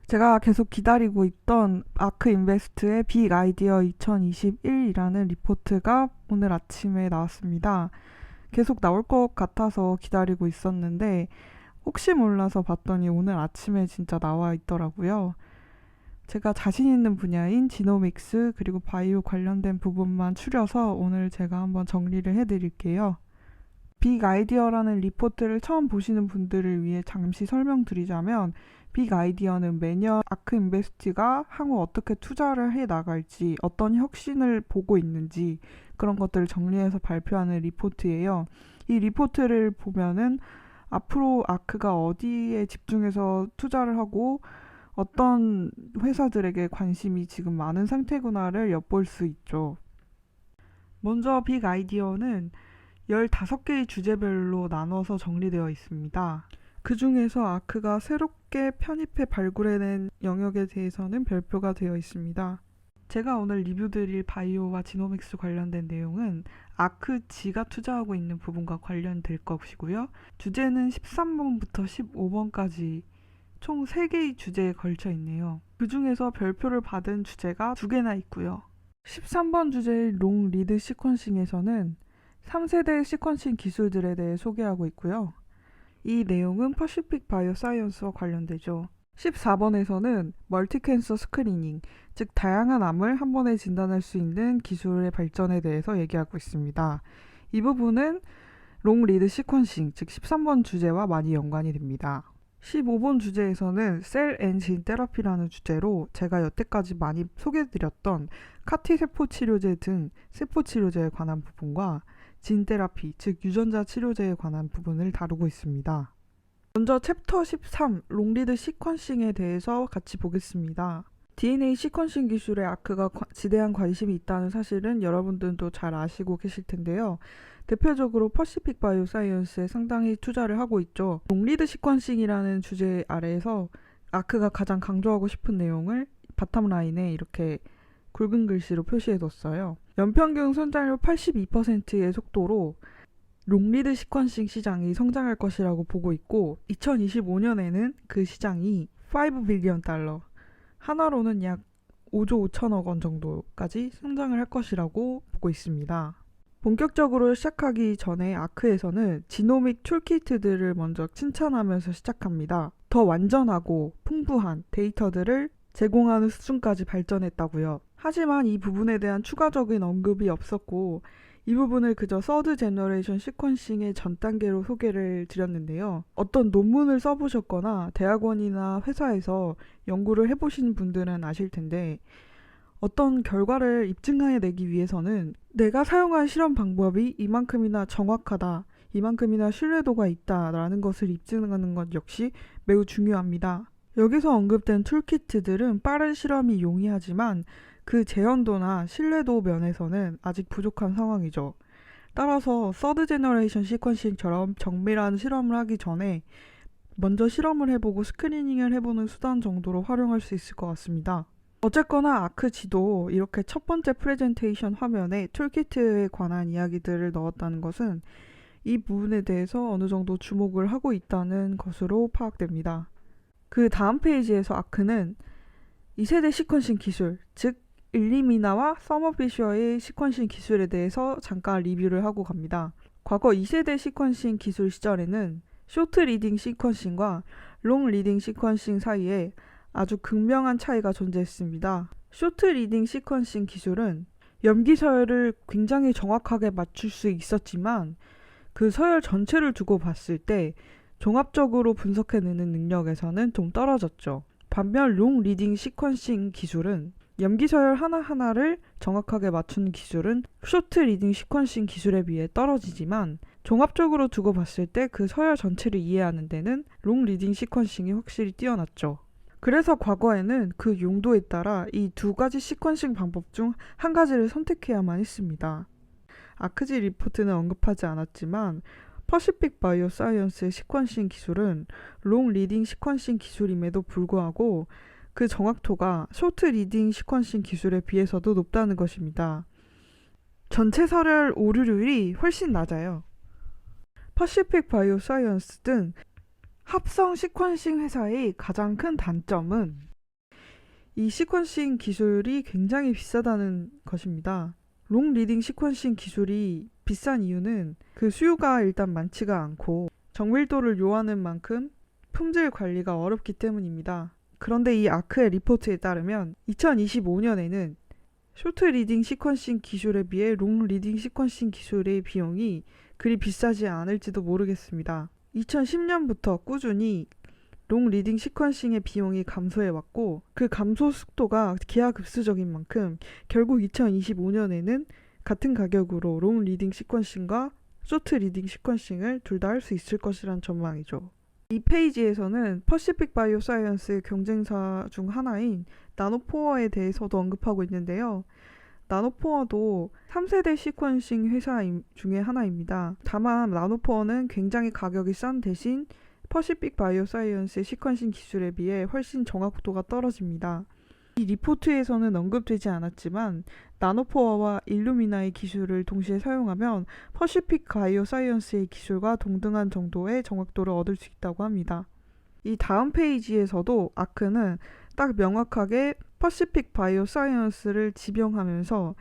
제가 계속 기다리고 있던 아크인베스트의 빅 아이디어 2021이라는 리포트가 오늘 아침에 나왔습니다. 계속 나올 것 같아서 기다리고 있었는데 혹시 몰라서 봤더니 오늘 아침에 진짜 나와 있더라고요. 제가 자신 있는 분야인 지노믹스 그리고 바이오 관련된 부분만 추려서 오늘 제가 한번 정리를 해드릴게요. 빅 아이디어라는 리포트를 처음 보시는 분들을 위해 잠시 설명드리자면, 빅 아이디어는 매년 아크인베스트가 향후 어떻게 투자를 해 나갈지, 어떤 혁신을 보고 있는지 그런 것들을 정리해서 발표하는 리포트예요. 이 리포트를 보면은 앞으로 아크가 어디에 집중해서 투자를 하고 어떤 회사들에게 관심이 지금 많은 상태구나를 엿볼 수 있죠. 먼저 빅 아이디어는 15개의 주제별로 나눠서 정리되어 있습니다. 그 중에서 아크가 새롭게 편입해 발굴해낸 영역에 대해서는 별표가 되어 있습니다. 제가 오늘 리뷰드릴 바이오와 지노믹스 관련된 내용은 아크지가 투자하고 있는 부분과 관련될 것이고요. 주제는 13번부터 15번까지 총 3개의 주제에 걸쳐 있네요. 그 중에서 별표를 받은 주제가 2개나 있고요. 13번 주제의 롱 리드 시퀀싱에서는 3세대 시퀀싱 기술들에 대해 소개하고 있고요. 이 내용은 퍼시픽 바이오 사이언스와 관련되죠. 14번에서는 멀티 캔서 스크리닝, 즉 다양한 암을 한 번에 진단할 수 있는 기술의 발전에 대해서 얘기하고 있습니다. 이 부분은 롱 리드 시퀀싱, 즉 13번 주제와 많이 연관이 됩니다. 15번 주제에서는 셀 앤 진 테라피라는 주제로 제가 여태까지 많이 소개해드렸던 카티 세포 치료제 등 세포 치료제에 관한 부분과 진 테라피, 즉 유전자 치료제에 관한 부분을 다루고 있습니다. 먼저 챕터 13, 롱리드 시퀀싱에 대해서 같이 보겠습니다. DNA 시퀀싱 기술에 아크가 지대한 관심이 있다는 사실은 여러분들도 잘 아시고 계실 텐데요. 대표적으로 퍼시픽 바이오 사이언스에 상당히 투자를 하고 있죠. 롱리드 시퀀싱이라는 주제 아래에서 아크가 가장 강조하고 싶은 내용을 바텀 라인에 이렇게 굵은 글씨로 표시해뒀어요. 연평균 성장률 82%의 속도로 롱리드 시퀀싱 시장이 성장할 것이라고 보고 있고, 2025년에는 그 시장이 5 빌리언 달러, 하나로는 약 5조 5천억 원 정도까지 성장을 할 것이라고 보고 있습니다. 본격적으로 시작하기 전에 아크에서는 지노믹 툴키트들을 먼저 칭찬하면서 시작합니다. 더 완전하고 풍부한 데이터들을 제공하는 수준까지 발전했다고요. 하지만 이 부분에 대한 추가적인 언급이 없었고, 이 부분을 그저 서드 제너레이션 시퀀싱의 전 단계로 소개를 드렸는데요. 어떤 논문을 써보셨거나 대학원이나 회사에서 연구를 해보신 분들은 아실 텐데, 어떤 결과를 입증해내기 위해서는 내가 사용한 실험 방법이 이만큼이나 정확하다, 이만큼이나 신뢰도가 있다라는 것을 입증하는 것 역시 매우 중요합니다. 여기서 언급된 툴키트들은 빠른 실험이 용이하지만 그 재현도나 신뢰도 면에서는 아직 부족한 상황이죠. 따라서 서드 제너레이션 시퀀싱처럼 정밀한 실험을 하기 전에 먼저 실험을 해보고 스크리닝을 해보는 수단 정도로 활용할 수 있을 것 같습니다. 어쨌거나 아크지도 이렇게 첫 번째 프레젠테이션 화면에 툴키트에 관한 이야기들을 넣었다는 것은 이 부분에 대해서 어느 정도 주목을 하고 있다는 것으로 파악됩니다. 그 다음 페이지에서 아크는 2세대 시퀀싱 기술, 즉 일리미나와 서머피셔의 시퀀싱 기술에 대해서 잠깐 리뷰를 하고 갑니다. 과거 2세대 시퀀싱 기술 시절에는 쇼트 리딩 시퀀싱과 롱 리딩 시퀀싱 사이에 아주 극명한 차이가 존재했습니다. 쇼트 리딩 시퀀싱 기술은 염기 서열을 굉장히 정확하게 맞출 수 있었지만 그 서열 전체를 두고 봤을 때 종합적으로 분석해내는 능력에서는 좀 떨어졌죠. 반면 롱 리딩 시퀀싱 기술은 염기 서열 하나하나를 정확하게 맞추는 기술은 쇼트 리딩 시퀀싱 기술에 비해 떨어지지만 종합적으로 두고 봤을 때 그 서열 전체를 이해하는 데는 롱 리딩 시퀀싱이 확실히 뛰어났죠. 그래서 과거에는 그 용도에 따라 이 두 가지 시퀀싱 방법 중 한 가지를 선택해야만 했습니다. 아크지 리포트는 언급하지 않았지만 퍼시픽 바이오 사이언스의 시퀀싱 기술은 롱 리딩 시퀀싱 기술임에도 불구하고 그 정확도가 쇼트 리딩 시퀀싱 기술에 비해서도 높다는 것입니다. 전체 서열 오류율이 훨씬 낮아요. 퍼시픽 바이오 사이언스 등 합성 시퀀싱 회사의 가장 큰 단점은 이 시퀀싱 기술이 굉장히 비싸다는 것입니다. 롱 리딩 시퀀싱 기술이 비싼 이유는 그 수요가 일단 많지가 않고 정밀도를 요하는 만큼 품질 관리가 어렵기 때문입니다. 그런데 이 아크의 리포트에 따르면 2025년에는 쇼트 리딩 시퀀싱 기술에 비해 롱 리딩 시퀀싱 기술의 비용이 그리 비싸지 않을지도 모르겠습니다. 2010년부터 꾸준히 롱 리딩 시퀀싱의 비용이 감소해 왔고 그 감소 속도가 기하급수적인 만큼 결국 2025년에는 같은 가격으로 롱 리딩 시퀀싱과 쇼트 리딩 시퀀싱을 둘 다 할 수 있을 것이란 전망이죠. 이 페이지에서는 퍼시픽 바이오사이언스의 경쟁사 중 하나인 나노포어에 대해서도 언급하고 있는데요. 나노포어도 3세대 시퀀싱 회사 중에 하나입니다. 다만 나노포어는 굉장히 가격이 싼 대신 퍼시픽 바이오사이언스의 시퀀싱 기술에 비해 훨씬 정확도가 떨어집니다. 이 리포트에서는 언급되지 않았지만 나노포어와 일루미나의 기술을 동시에 사용하면 퍼시픽 바이오사이언스의 기술과 동등한 정도의 정확도를 얻을 수 있다고 합니다. 이 다음 페이지에서도 아크는 딱 명확하게 퍼시픽 바이오사이언스를 지명하면서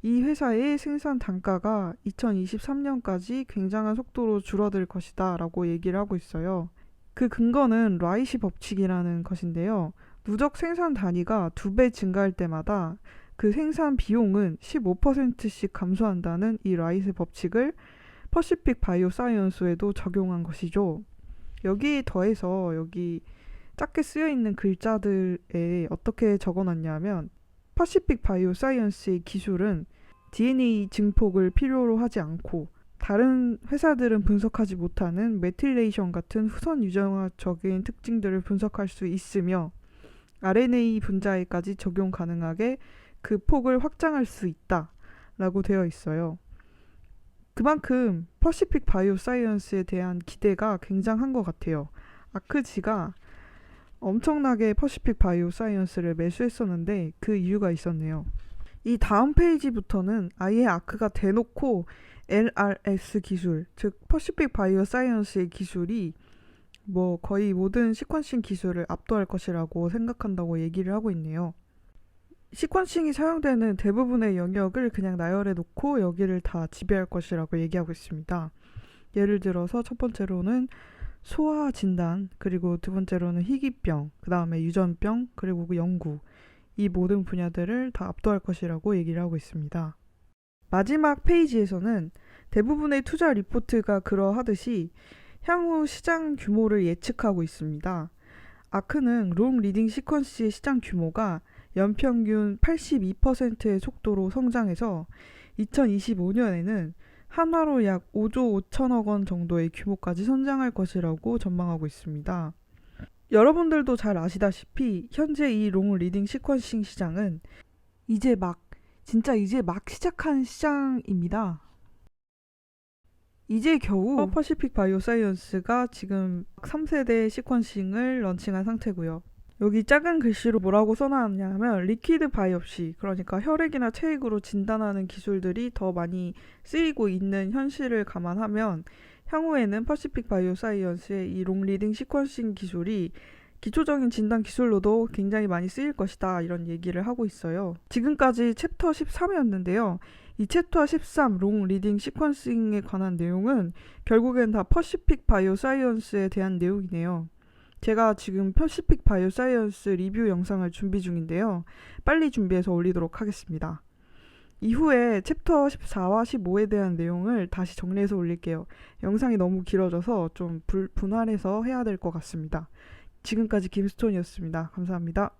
이 회사의 생산 단가가 2023년까지 굉장한 속도로 줄어들 것이다 라고 얘기를 하고 있어요. 그 근거는 라이시 법칙이라는 것인데요. 누적 생산 단위가 2배 증가할 때마다 그 생산 비용은 15%씩 감소한다는 이 라이시 법칙을 퍼시픽 바이오사이언스에도 적용한 것이죠. 여기에 더해서 여기 작게 쓰여있는 글자들에 어떻게 적어놨냐면 퍼시픽 바이오사이언스의 기술은 DNA 증폭을 필요로 하지 않고 다른 회사들은 분석하지 못하는 메틸레이션 같은 후선 유전학적인 특징들을 분석할 수 있으며 RNA 분자에까지 적용 가능하게 그 폭을 확장할 수 있다 라고 되어 있어요. 그만큼 퍼시픽 바이오사이언스에 대한 기대가 굉장한 것 같아요. 아크지가 엄청나게 퍼시픽 바이오사이언스를 매수했었는데 그 이유가 있었네요. 이 다음 페이지부터는 아예 아크가 대놓고 LRS 기술, 즉 퍼시픽 바이오사이언스의 기술이 거의 모든 시퀀싱 기술을 압도할 것이라고 생각한다고 얘기를 하고 있네요. 시퀀싱이 사용되는 대부분의 영역을 그냥 나열해 놓고 여기를 다 지배할 것이라고 얘기하고 있습니다. 예를 들어서 첫 번째로는 소아 진단, 그리고 두 번째로는 희귀병, 그 다음에 유전병, 그리고 연구, 이 모든 분야들을 다 압도할 것이라고 얘기를 하고 있습니다. 마지막 페이지에서는 대부분의 투자 리포트가 그러하듯이 향후 시장 규모를 예측하고 있습니다. 아크는 롱 리딩 시퀀스의 시장 규모가 연평균 82%의 속도로 성장해서 2025년에는 한화로 약 5조 5천억 원 정도의 규모까지 성장할 것이라고 전망하고 있습니다. 여러분들도 잘 아시다시피 현재 이 롱 리딩 시퀀싱 시장은 이제 막 시작한 시장입니다. 이제 겨우 퍼시픽 바이오사이언스가 지금 3세대 시퀀싱을 런칭한 상태고요. 여기 작은 글씨로 뭐라고 써놨냐 하면 리퀴드 바이옵시, 그러니까 혈액이나 체액으로 진단하는 기술들이 더 많이 쓰이고 있는 현실을 감안하면 향후에는 퍼시픽 바이오사이언스의 이 롱 리딩 시퀀싱 기술이 기초적인 진단 기술로도 굉장히 많이 쓰일 것이다, 이런 얘기를 하고 있어요. 지금까지 챕터 13이었는데요. 이 챕터 13 롱 리딩 시퀀싱에 관한 내용은 결국엔 다 퍼시픽 바이오사이언스에 대한 내용이네요. 제가 지금 퍼시픽 바이오사이언스 리뷰 영상을 준비 중인데요. 빨리 준비해서 올리도록 하겠습니다. 이후에 챕터 14와 15에 대한 내용을 다시 정리해서 올릴게요. 영상이 너무 길어져서 좀 분할해서 해야 될 것 같습니다. 지금까지 김스톤이었습니다. 감사합니다.